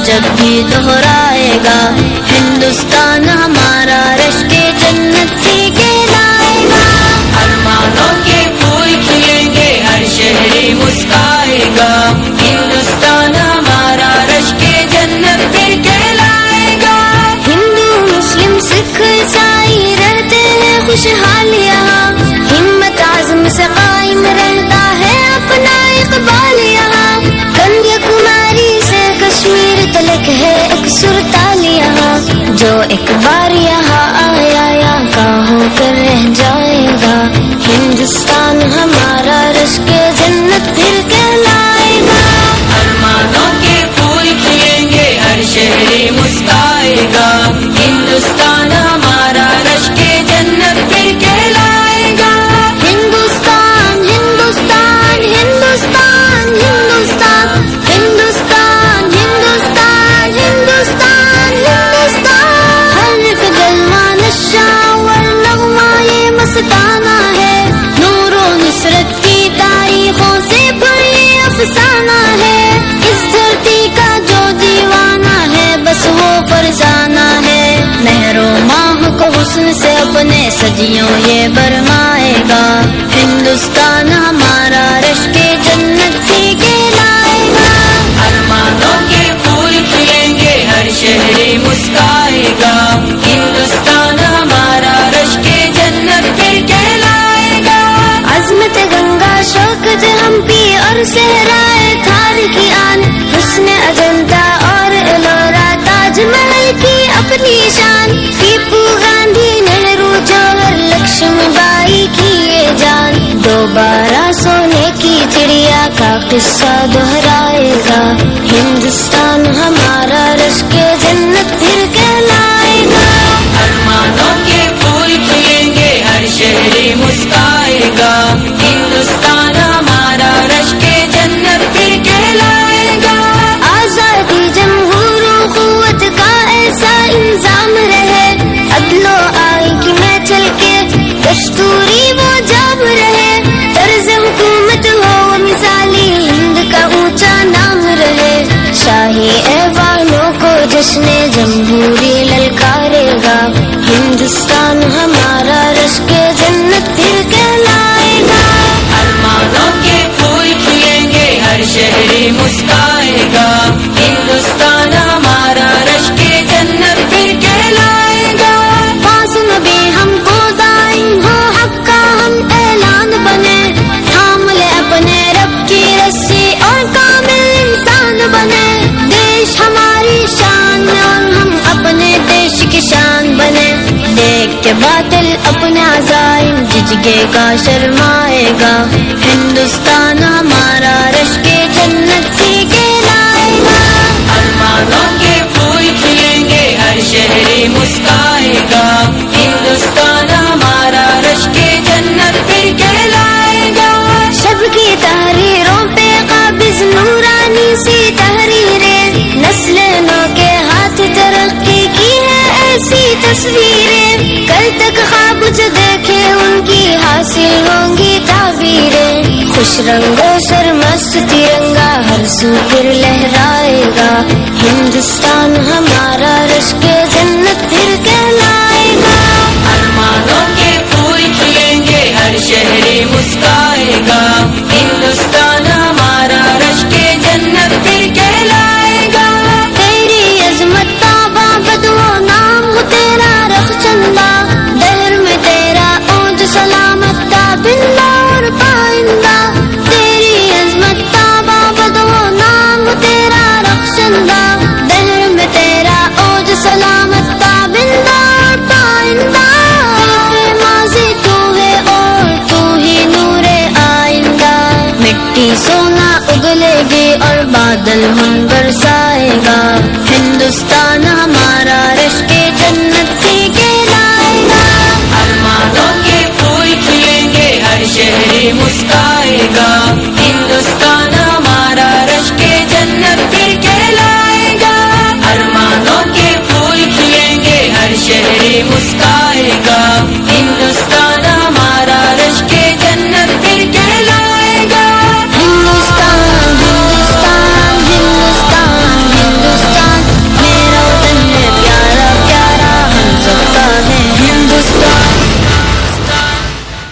جب بھی دہرائے گا، ہندوستان ہمارا رشک جنت ہی کہلائے گا۔ ارمانوں کے پھول کھلیں گے، ہر شہری مسکرائے گا، ہندوستان ہمارا رشک جنت پھر کہلائے گا۔ ہندو مسلم سکھ عیسائی رہتے ہیں خوشحال یہاں، ہمت عزم سے قائم رہتا ہے اپنا اقبال یہاں، کنیا کماری سے کشمیر تلک ہے ایک سرتال یہاں، جو ایک بار یہاں آیا یا کا ہو کر رہ جائے گا، ہندوستان ہمارا رشک جنت پھر کہلائے گا۔ ارمانوں کے پھول کھلیں گے، ہر شہری مسکرائے گا، ہندوستان ہمارا رشک جنت پھر کہلائے گا۔ ہندوستان ہندوستان ہندوستان ہندوستان ہندوستان ہندوستان ہندوستان ہندوستان، ہر ایک کلمہ نشہ اور نغمہ یہ مستانہ ہے، نور و نصرت کی تاریخوں سے بڑی افسانہ ہے، اس دھرتی کا جو دیوانہ ہے بس وہ فرزانہ ہے، مہر و ماہ کو حسن سے اپنے صدیوں یہ برمائے گا، ہندوستان ہمارا رشک جنت ہی کہلائے گا۔ ارمانوں کے پھول کھلیں گے، ہر شہری مسکرائے گا، ہندوستان ہمارا رشک جنت پھر کہلائے گا۔ عظمت گنگا شوکت ہمپی اور صحرائے تھار کی آن، حسن اجنتا اور ایلورا تاج محل کی اپنی شان، ٹیپو گاندھی نہرو جوہر لکشمی بائی کی یہ جان، دوبارہ سونے کی چڑیا کا قصہ دہرائے گا، ہندوستان ہمارا رشک جنت پھر کہلائے گا۔ ارمانوں کے پھول کھلیں گے، ہر شہری مسکرائے گا، ہندوستان ہمارا رشک جنت پھر کہلائے گا۔ آزادی جمہور و قوت کا ایسا انظام رہے، عدل و آئین کی میں چل کے دستوری وہ جام رہے، طرز حکومت ہو مثالی ہند کا اونچا نام رہے، شاہی ایوانوں کو جشن جمہوری للکارے گا، ہندوستان ہمارا رشک جنت پھر کہلائے گا۔ ارمانوں کے پھول کھلیں گے، ہر شہری مسکرائے گا، ہندوستان ہمارا رشک جنت پھر کہلائے گا۔ پاس نبی ہم کو دائم ہو حق کا ہم اعلان بنے، تھام لے اپنے رب کی رسی اور کامل انسان بنے، دیش ہماری شان اور ہم اپنے دیش کی شان بنے، دیکھ کے باطل اپنے عزائم جھجکے گا شرمائے گا، ہندوستان ہمارا رشک جنت ہی کہلائے گا۔ ارمانوں کے پھول کھلیں گے، ہر شہری مسکرائے گا، ہندوستان ہمارا رشک جنت پھر کہلائے گا۔ شب کی تحریروں پہ قابض نورانی سی تحریریں، نسل نو کے ہاتھ ترقی کی ہے ایسی تصویریں، کل تک خواب جو دیکھے ان کی حاصل ہوں گی تعبیریں، خوش رنگوں سرمست ترنگا ہر سو پھر لہرائے گا، ہندوستان ہمارا رشک